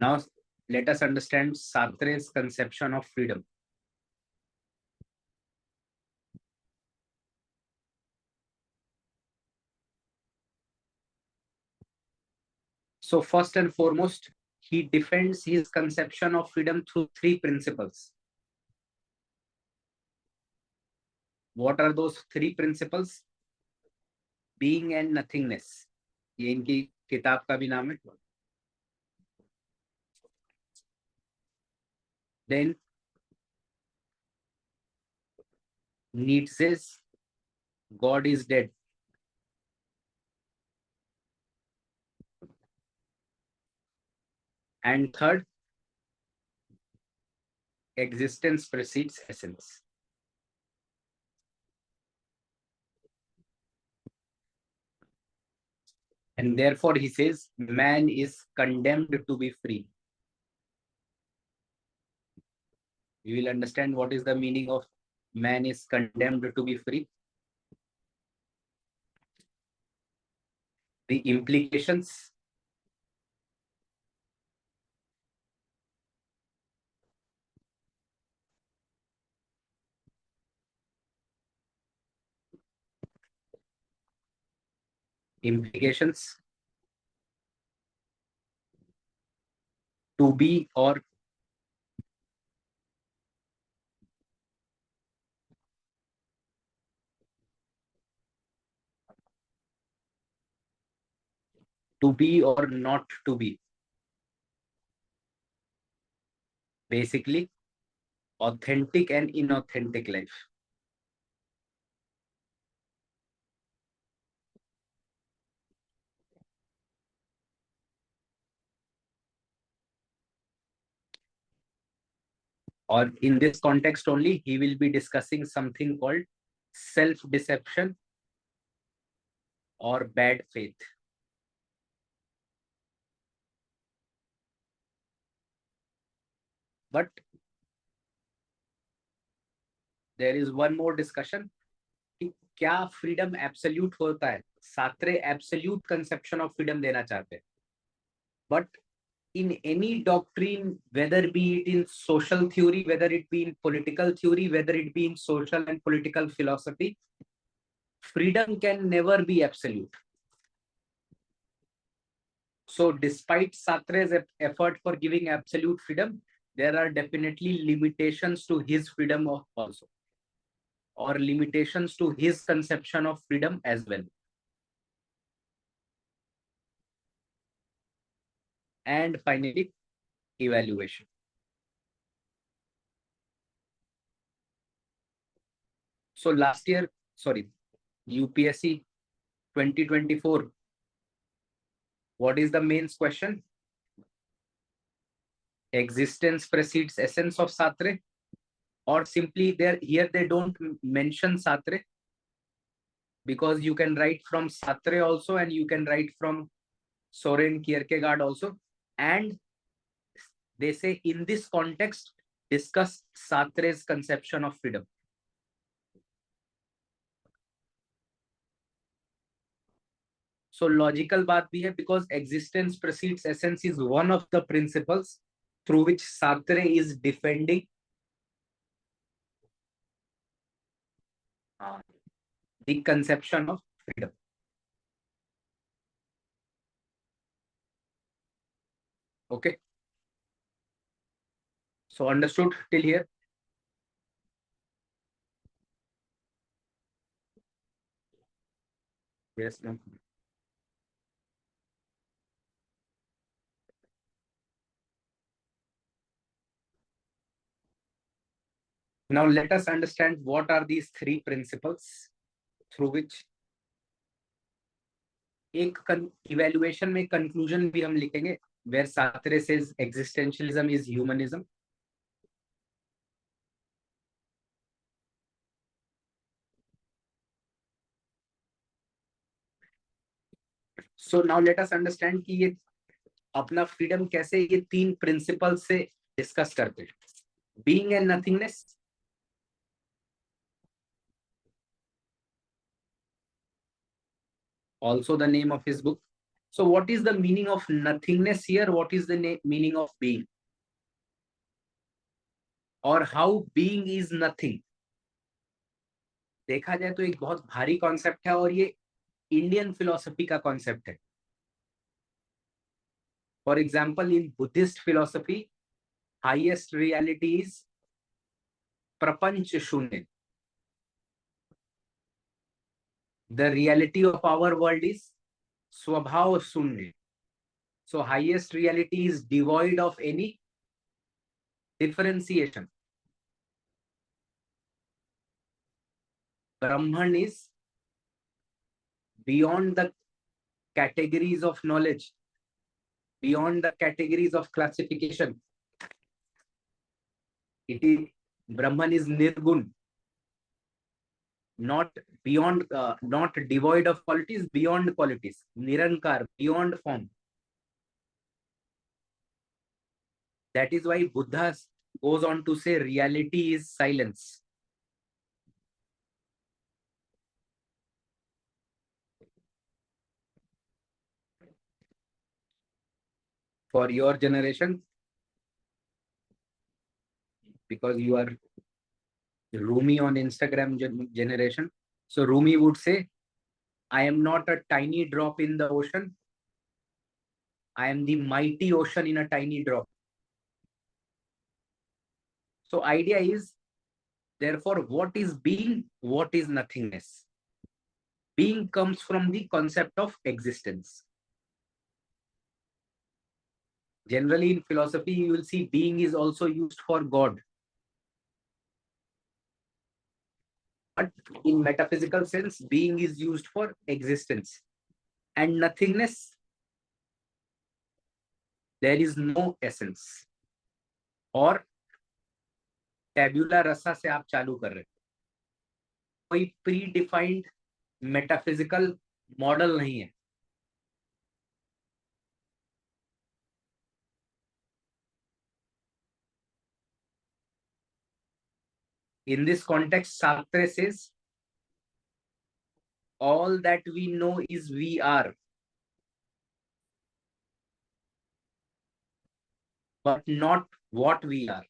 Now, let us understand Sartre's conception of freedom. So first and foremost, he defends his conception of freedom through three principles. What are those three principles? Being and nothingness. ये इनकी किताब का भी नाम है. Then Nietzsche says God is dead. And third, existence precedes essence. And therefore he says man is condemned to be free. We will understand what is the meaning of man is condemned to be free. The implications. Implications. To be or not to be. Basically, authentic and inauthentic life. Or in this context only, he will be discussing something called self-deception or bad faith. But there is one more discussion. क्या freedom absolute होता है? Sartre absolute conception of freedom देना चाहते हैं. But in any doctrine, whether be it in social theory, whether it be in political theory, whether it be in social and political philosophy, freedom can never be absolute. So despite Sartre's effort for giving absolute freedom, there are definitely limitations to his freedom also, or limitations to his conception of freedom as well. And finally, evaluation. So last year, sorry, UPSC 2024, what is the mains question? Existence precedes essence of Sartre, or simply here they don't mention Sartre, because you can write from Sartre also and you can write from Soren Kierkegaard also, and they say in this context discuss Sartre's conception of freedom. So logical बात भी है, because existence precedes essence is one of the principles through which Sartre is defending the conception of freedom. Okay. So understood till here? Yes, no. Now let us understand what are these three principles through which एक evaluation में conclusion भी हम लिखेंगे, where Sartre says existentialism is humanism. So now let us understand कि ये अपना freedom कैसे ये तीन principles से discuss करते हैं. Being and nothingness, also the name of his book. So what is the meaning of nothingness here? What is the meaning of being? और how being is nothing? देखा जाए तो एक बहुत भारी कॉन्सेप्ट है और ये इंडियन फिलोसफी का कॉन्सेप्ट है. For example in Buddhist philosophy highest reality is prapancha shunya. The reality of our world is svabhava shunya. So highest reality is devoid of any differentiation. Brahman is beyond the categories of knowledge, beyond the categories of classification. It is Brahman is nirgun, not beyond, not devoid of qualities, beyond qualities. Nirankar, beyond form. That is why Buddha goes on to say reality is silence. For your generation, because you are Rumi on Instagram generation. So Rumi would say, I am not a tiny drop in the ocean. I am the mighty ocean in a tiny drop. So idea is, therefore, what is being? What is nothingness? Being comes from the concept of existence. Generally in philosophy, you will see being is also used for God. But in metaphysical sense, being is used for existence. And nothingness, there is no essence. और टेब्यूला रसा से आप चालू कर रहे हैं. कोई pre defined metaphysical model नहीं है. In this context, Sartre says, all that we know is we are, but not what we are.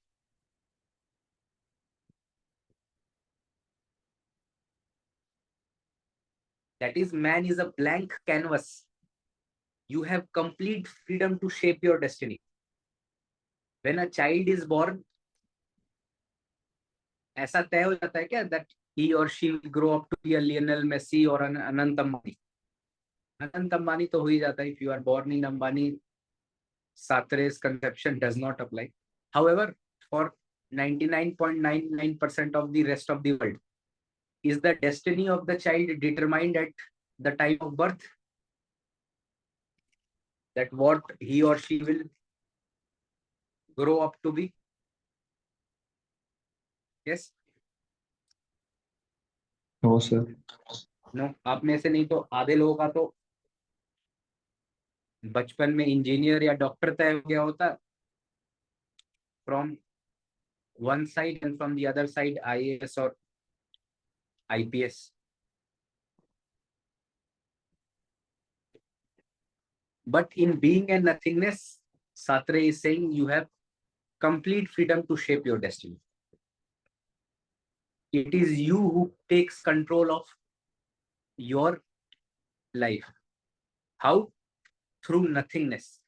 That is, man is a blank canvas. You have complete freedom to shape your destiny. When a child is born, ऐसा तय हो जाता है क्या that he or she will grow up to be a Lionel Messi or an Anant Ambani? Anant Ambani तो हो ही जाता है. If you are born in Ambani, Sartre's conception does not apply. However, for 99.99% of the rest of the world, is the destiny of the child determined at the time of birth? That what he or she will grow up to be? Yes? No, sir. No, आप में से नहीं तो आधे लोगों का तो बचपन में इंजीनियर या डॉक्टर तय हो गया होता. From one side and from the other side IAS or IPS. But in being and nothingness, Sartre is saying you have complete freedom to shape your destiny. It is you who takes control of your life. How? Through nothingness.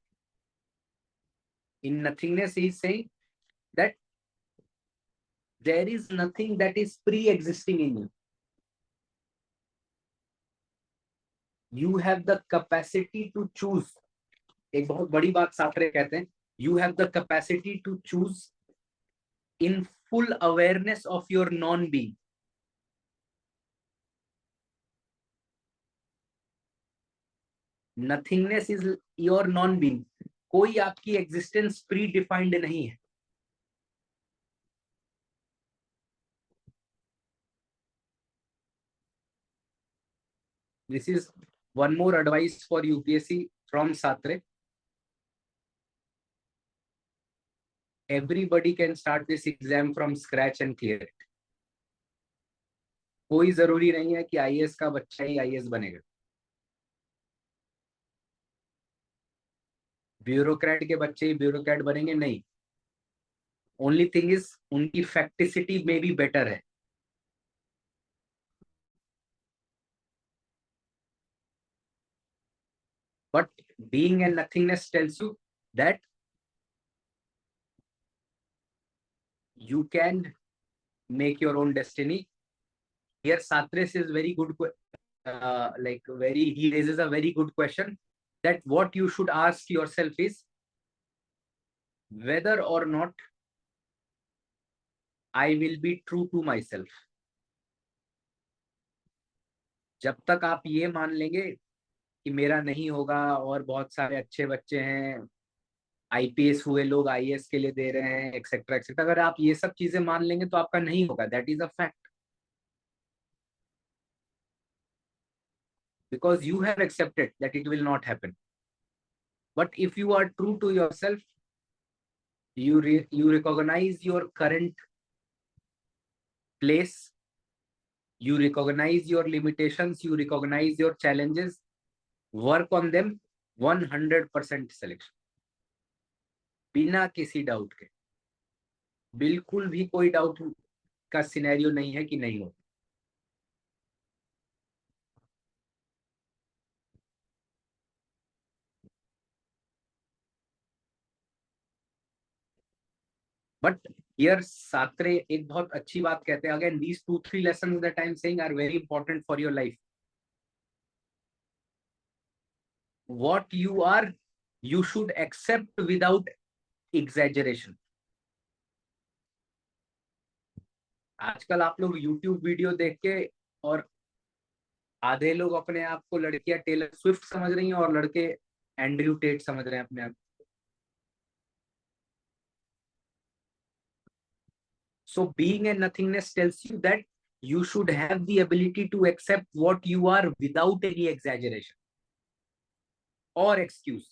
In nothingness, he is saying that there is nothing that is pre-existing in you. You have the capacity to choose. एक बहुत बड़ी बात सात्रे कहते हैं, you have the capacity to choose in full awareness of your non-being. Nothingness is your non-being. कोई आपकी existence pre-defined नहीं है. This is one more advice for UPSC from Sartre. Everybody can start this exam from scratch and clear it. कोई जरूरी नहीं है कि IAS का बच्चा ही IAS बनेगा. ब्यूरोक्रेट के बच्चे ब्यूरोक्रेट बनेंगे नहीं. ओनली थिंग इज उनकी फैक्टिसिटी में भी बेटर है. But being and nothingness tells you that you can make your own destiny. Here, Sartre is very good, he raises a very good question that what you should ask yourself is whether or not I will be true to myself. जब तक आप ये मान लेंगे कि मेरा नहीं होगा और बहुत सारे अच्छे बच्चे हैं, आईपीएस हुए लोग आईएएस के लिए दे रहे हैं, एक्सेट्रा एक्सेट्रा, अगर आप ये सब चीजें मान लेंगे तो आपका नहीं होगा. That is a fact, because you have accepted that it will not happen. But if you are true to yourself, you recognize your current place, you recognize your limitations, you recognize your challenges, work on them, 100% selection. बिना किसी doubt के, बिल्कुल भी कोई doubt का scenario नहीं है कि नहीं हो. बट हियर सात्रे एक बहुत अच्छी बात कहते हैं. Again these 2-3 lessons that I am saying are very important for your life. What you are, you should accept without exaggeration. आजकल आप लोग YouTube वीडियो देख के, और आधे लोग अपने आप को लड़कियां टेलर स्विफ्ट समझ रही हैं और लड़के एंड्रयू टेट समझ रहे हैं अपने आप. So being and nothingness tells you that you should have the ability to accept what you are without any exaggeration or excuse.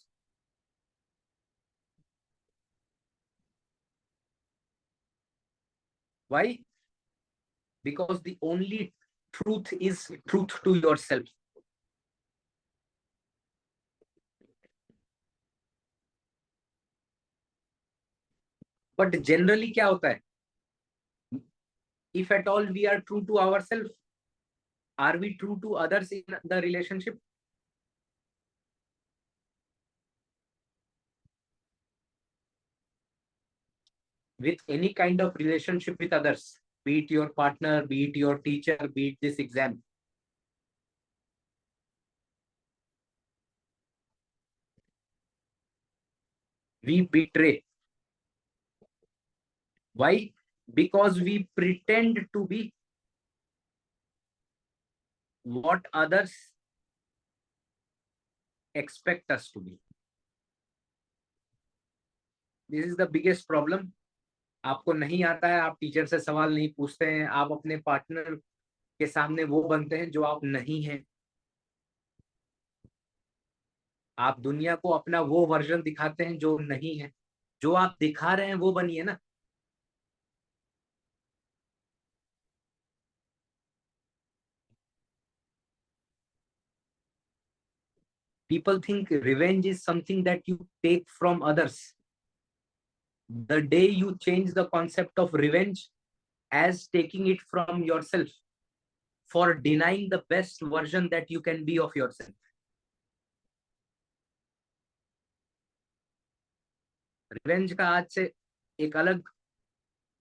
Why? Because the only truth is truth to yourself. But generally क्या होता है? If at all we are true to ourselves, are we true to others in the relationship? With any kind of relationship with others, be it your partner, be it your teacher, be it this exam, we betray. Why? Because we pretend to be what others expect us to be. This is the biggest problem. आपको नहीं आता है, आप teacher से सवाल नहीं पूछते हैं, आप अपने पार्टनर के सामने वो बनते हैं जो आप नहीं हैं. आप दुनिया को अपना वो वर्जन दिखाते हैं जो नहीं है. जो आप दिखा रहे हैं वो बनिए ना. People think revenge is something that you take from others. The day you change the concept of revenge as taking it from yourself for denying the best version that you can be of yourself. Revenge का आज से एक अलग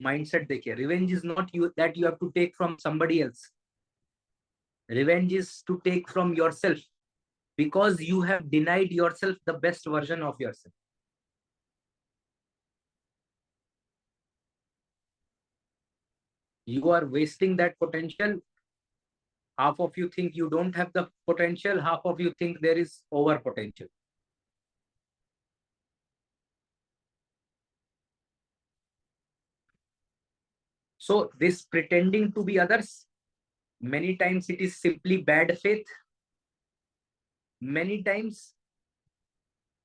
mindset देखिए. Revenge is not you that you have to take from somebody else. Revenge is to take from yourself because you have denied yourself the best version of yourself. You are wasting that potential. Half of you think you don't have the potential, half of you think there is over potential. So this pretending to be others, many times it is simply bad faith. Many times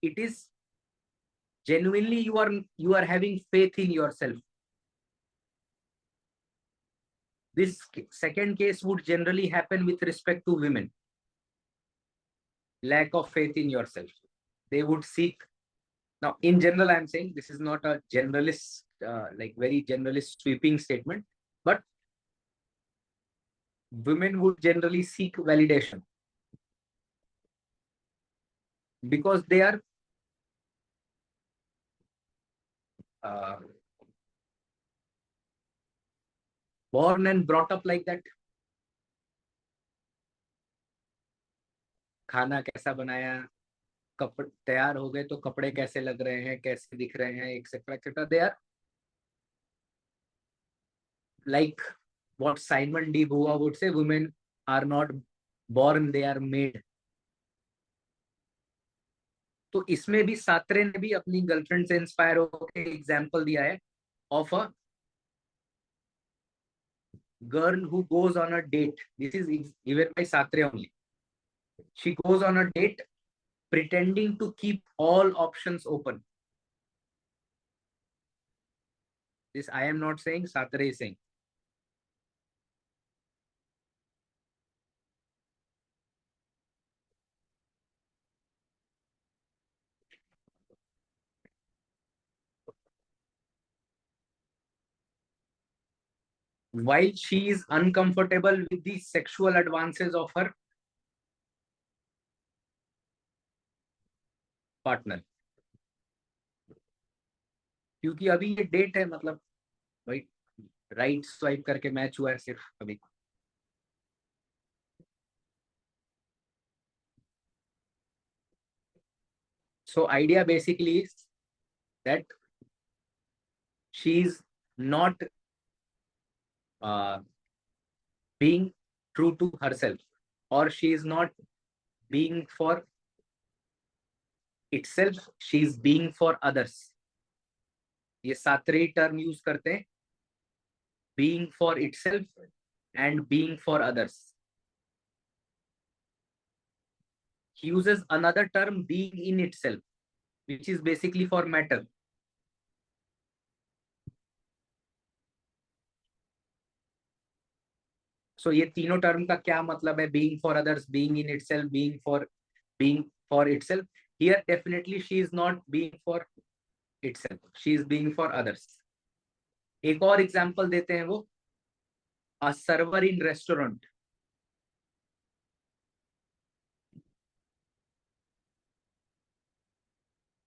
it is genuinely you are having faith in yourself. This second case would generally happen with respect to women. Lack of faith in yourself. They would seek Now, in general, I'm saying this is not a generalist, like very generalist sweeping statement, but women would generally seek validation because they are uh, born and brought up like that. खाना कैसा बनाया, कपड़े तैयार हो गए तो कपड़े कैसे लग रहे हैं, कैसे दिख रहे हैं, etcetera etcetera. They are like what Simon D. Beauvoir would say, women are not born, they are made. तो इसमें भी सात्रे ने भी अपनी गर्लफ्रेंड से इंस्पायर होकर एग्जांपल दिया है of a girl who goes on a date. This is given by Sartre only. She goes on a date pretending to keep all options open. This I am not saying, Sartre is saying. While she is uncomfortable with the sexual advances of her partner. क्योंकि अभी ये date है, मतलब भाई right swipe करके match हुआ है सिर्फ अभी. So idea basically is that she is not uh, being true to herself, or she is not being for itself, she is being for others. ये सातरे टर्म यूज करते हैं, being for itself and being for others. He uses another term, being in itself, which is basically for matter. So ये तीनों term का क्या मतलब है? being for others, being in itself, being for itself. Here definitely she is not being for itself, she is being for others. एक और example देते हैं वो, a server in restaurant.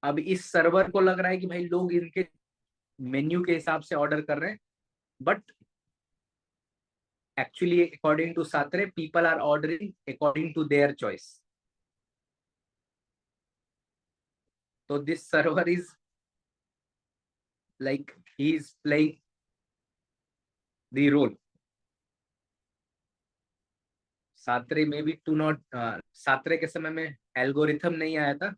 अब इस सर्वर को लग रहा है कि भाई लोग इनके मेन्यू के हिसाब से ऑर्डर कर रहे हैं, but actually according to Sartre, people are ordering according to their choice. So this server is like he is playing the role. सात्रे में भी टू नॉट, सात्रे के समय में एल्गोरिथम नहीं आया था.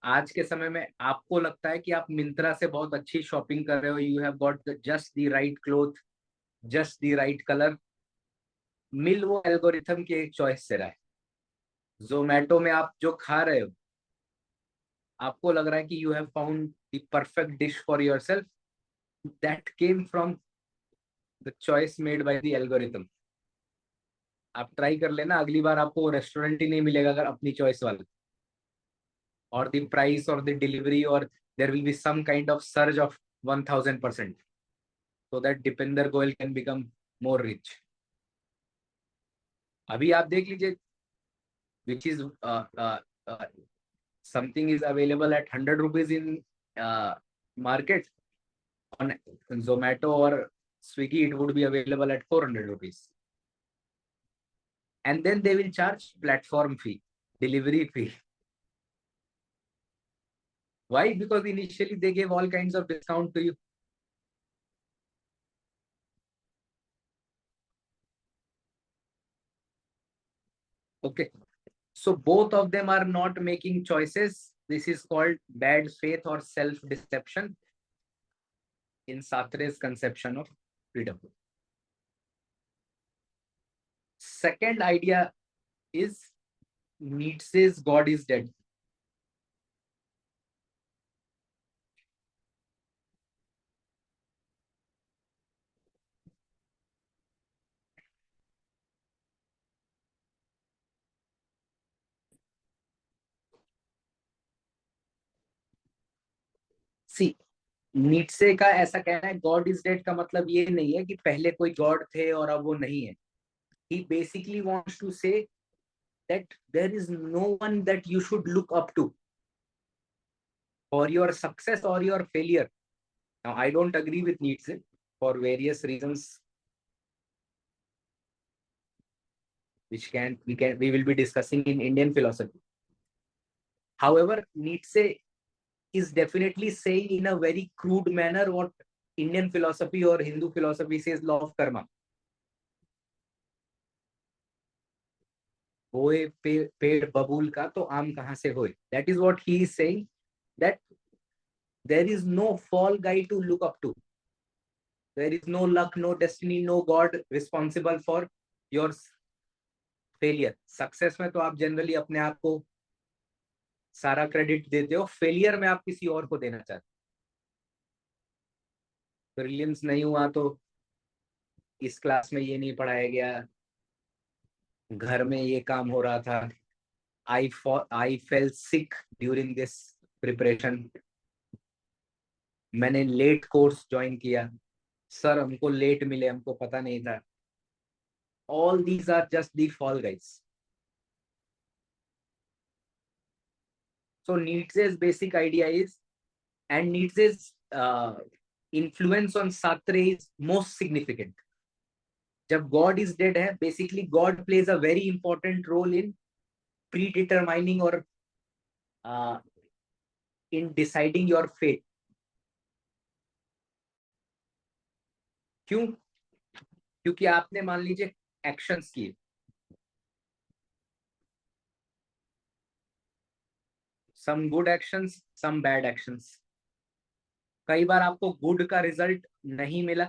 आज के समय में आपको लगता है कि आप मिंत्रा से बहुत अच्छी शॉपिंग कर रहे हो, you have got just the right cloth, just the right colour. मिल वो एल्गोरिथम की एक चॉइस से रहा है. जोमेटो में आप जो खा रहे हो, आपको लग रहा है कि you have found the perfect dish for yourself, that came from the choice made by the algorithm. आप ट्राई कर लेना, अगली बार आपको रेस्टोरेंट ही नहीं मिलेगा अगर अपनी चॉइस वाला, और द प्राइस और द डिलीवरी, और there will be some kind of surge of 1000%, so that Dipinder Goyal can become more rich. अभी आप देख लीजिए, which is something is available at 100 rupees in market, on Zomato or Swiggy it would be available at 400 rupees. And then they will charge platform fee, delivery fee. Why? Because initially they gave all kinds of discount to you. Okay. So both of them are not making choices. This is called bad faith or self-deception in Sartre's conception of freedom. Second idea is Nietzsche's God is dead. सी नीटसे का ऐसा कहना है God is dead का मतलब ये नहीं है कि पहले कोई गॉड थे और अब वो नहीं है. He basically wants to say that there is no one that you should look up to for your success और your failure. Now I don't agree with Nietzsche for various reasons which we will be discussing in Indian philosophy. However, Nietzsche is definitely saying in a very crude manner what Indian philosophy or Hindu philosophy says law of karma. होए पेड़ बबूल का तो आम कहाँ से होए. That is what he is saying, that there is no fall guy to look up to. There is no luck, no destiny, no God responsible for your failure. Success में तो आप जनरली अपने आप को सारा क्रेडिट देते हो, failure में आप किसी और को देना चाहते. प्रीलिम्स नहीं हुआ तो इस क्लास में ये नहीं पढ़ाया गया, घर में ये काम हो रहा था, I fell sick during this preparation, मैंने लेट कोर्स ज्वाइन किया, सर हमको लेट मिले, हमको पता नहीं था. All these are just the fall guys. So Nietzsche's basic idea is, and Nietzsche's influence on Sartre is most significant. जब God is dead है, basically God plays a very important role in predetermining or in deciding your fate. क्यों? क्योंकि आपने मान लीजिए actions किए, some good actions, some bad actions. कई बार आपको गुड का रिजल्ट नहीं मिला,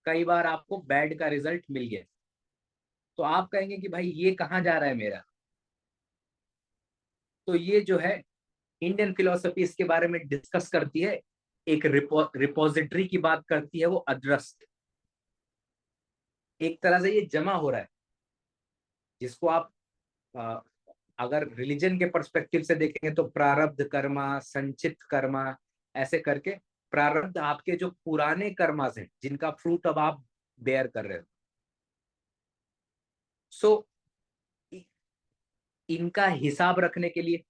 कई बार आपको बैड का रिजल्ट मिल गया. तो आप कहेंगे कि भाई ये कहाँ जा रहा है मेरा. तो ये जो है इंडियन फिलोसफी इसके बारे में डिस्कस करती है, एक रिपोजिटरी की बात करती है, वो अदृष्ट. एक तरह से ये जमा हो रहा है, जिसको आप अगर रिलीजन के पर्सपेक्टिव से देखेंगे तो प्रारब्ध कर्मा, संचित कर्मा, ऐसे करके प्रारब्ध आपके जो पुराने कर्मास हैं जिनका फ्रूट अब आप बेयर कर रहे हो. सो इनका हिसाब रखने के लिए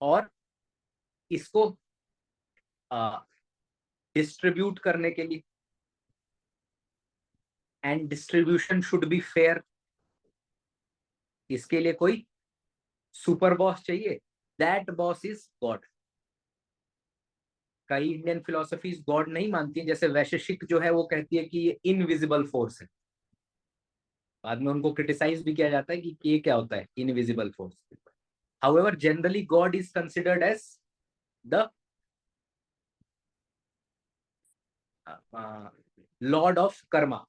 और इसको डिस्ट्रीब्यूट करने के लिए, and distribution should be fair, इसके लिए कोई सुपर बॉस चाहिए. That boss is God. कई इंडियन फिलोसफीज गॉड नहीं मानती है, जैसे वैशेषिक जो है वो कहती है कि ये इनविजिबल फोर्स है. बाद में उनको क्रिटिसाइज भी किया जाता है कि ये क्या होता है invisible force. However generally God is considered as the lord of karma.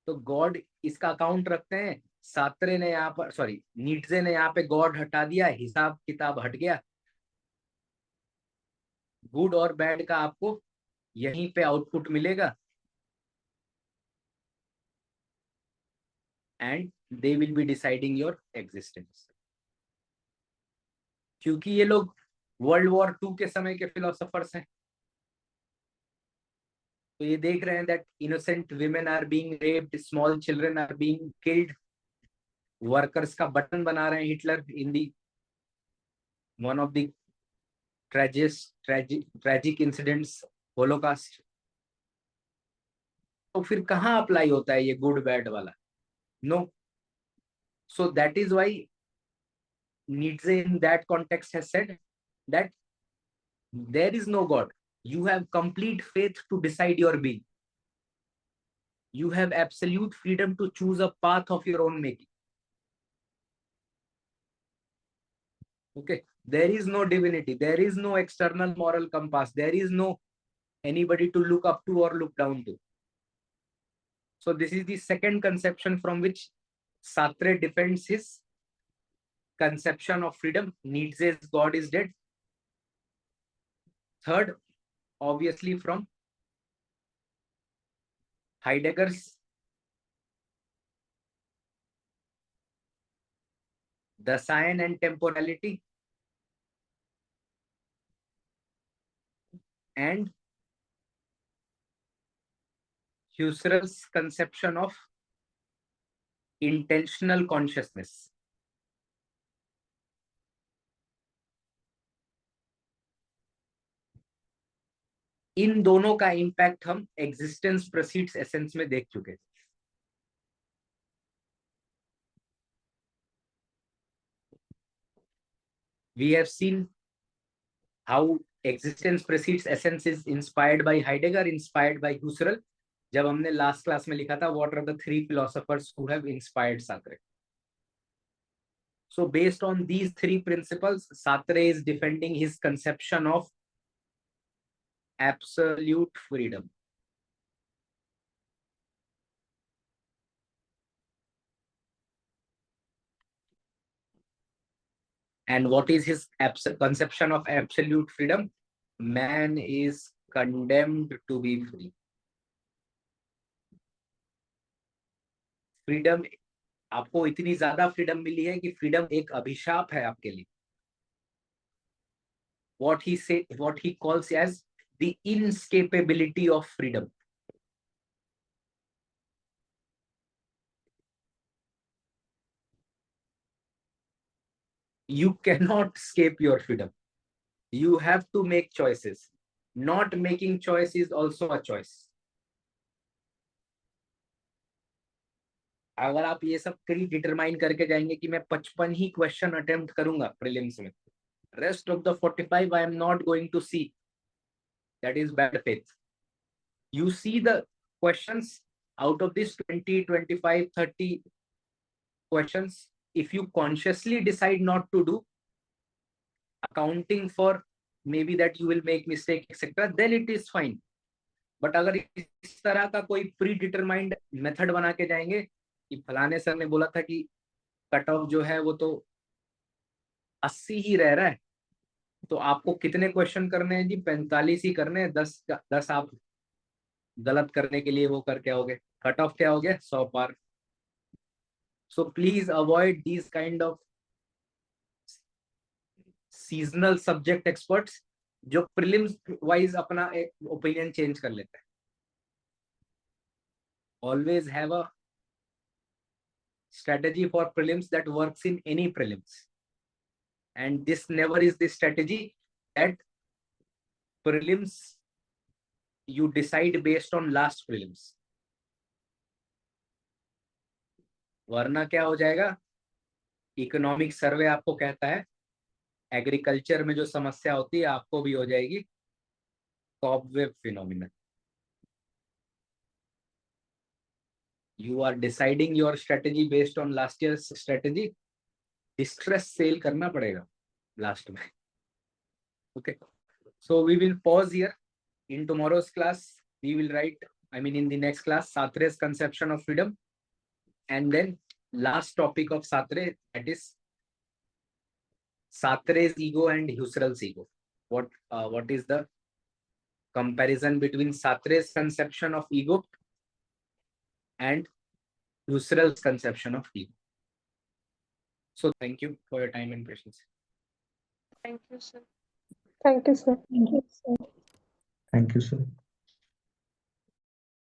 तो गॉड इसका अकाउंट रखते हैं. सात्रे ने यहाँ पर, सॉरी नीटजे ने यहाँ पे गॉड हटा दिया, हिसाब किताब हट गया. गुड और बैड का आपको यहीं पे आउटपुट मिलेगा, and they will be deciding your existence. क्योंकि ये लोग वर्ल्ड वॉर 2 के समय के फिलोसफर्स हैं, तो ये देख रहे हैं that innocent women are being raped, small children are being killed, workers का बटन बना रहे हैं Hitler in the one of the tragic incidents, Holocaust. तो फिर कहाँ अप्लाई होता है ये गुड बैड वाला? No. So that is why Nietzsche in that context has said that there is no God. You have complete faith to decide your being. You have absolute freedom to choose a path of your own making. Okay. There is no divinity. There is no external moral compass. There is no anybody to look up to or look down to. So this is the second conception from which Sartre defends his conception of freedom. Nietzsche's God is dead. Third, obviously from Heidegger's the sign and temporality, and Husserl's conception of intentional consciousness. इन दोनों का impact हम existence proceeds essence में देख चुके हैं. We have seen how existence precedes essence is inspired by Heidegger, inspired by Husserl. जब हमने last class में लिखा था what are the three philosophers who have inspired Sartre. So based on these three principles, Sartre is defending his conception of absolute freedom. And what is his conception of absolute freedom? Man is condemned to be free. Freedom, आपको इतनी ज्यादा freedom मिली है कि freedom एक अभिशाप है आपके लिए. What he calls as the inescapability of freedom. You cannot escape your freedom. You have to make choices. Not making choice is also a choice. अगर आप ये सब प्री डिटरमाइन करके जाएंगे कि मैं 55 ही क्वेश्चन अटेम्प्ट करूंगा प्रीलिम्स में, rest of the 45 I am not going to see, that is bad faith. You see the questions out of this 20, 25, 30 questions, if you consciously decide not to do, accounting for maybe that you will make mistake etc, then it is fine. But अगर इस तरह का कोई pre determined method बना के जाएंगे कि फलाने सर ने बोला था कि कट ऑफ जो है वो तो 80 ही रह रहा है, तो आपको कितने क्वेश्चन करने हैं जी? 45 ही करने हैं. 10 आप गलत करने के लिए वो करके आओगे, कट ऑफ क्या हो गया? 100 पार. So please avoid these kind of seasonal subject experts जो प्रीलिम्स वाइज अपना एक ओपिनियन चेंज कर लेते हैं. Always have a strategy for prelims that works in any prelims, and this never is the strategy that prelims you decide based on last prelims. वरना क्या हो जाएगा? इकोनॉमिक सर्वे आपको कहता है एग्रीकल्चर में जो समस्या होती है आपको भी हो जाएगी, cobweb phenomena. You are deciding your strategy based on last year's strategy. Distress sale करना पड़ेगा लास्ट में. Okay, so we will pause here. In tomorrow's class we will write, I mean in the next class, Sartre's conception of freedom, and then last topic of Sartre, that is Sartre's ego and Husserl's ego. What is the comparison between Sartre's conception of ego and Husserl's conception of ego? So thank you for your time and patience. Thank you, sir. Thank you, sir. Thank you, sir. Thank you, sir.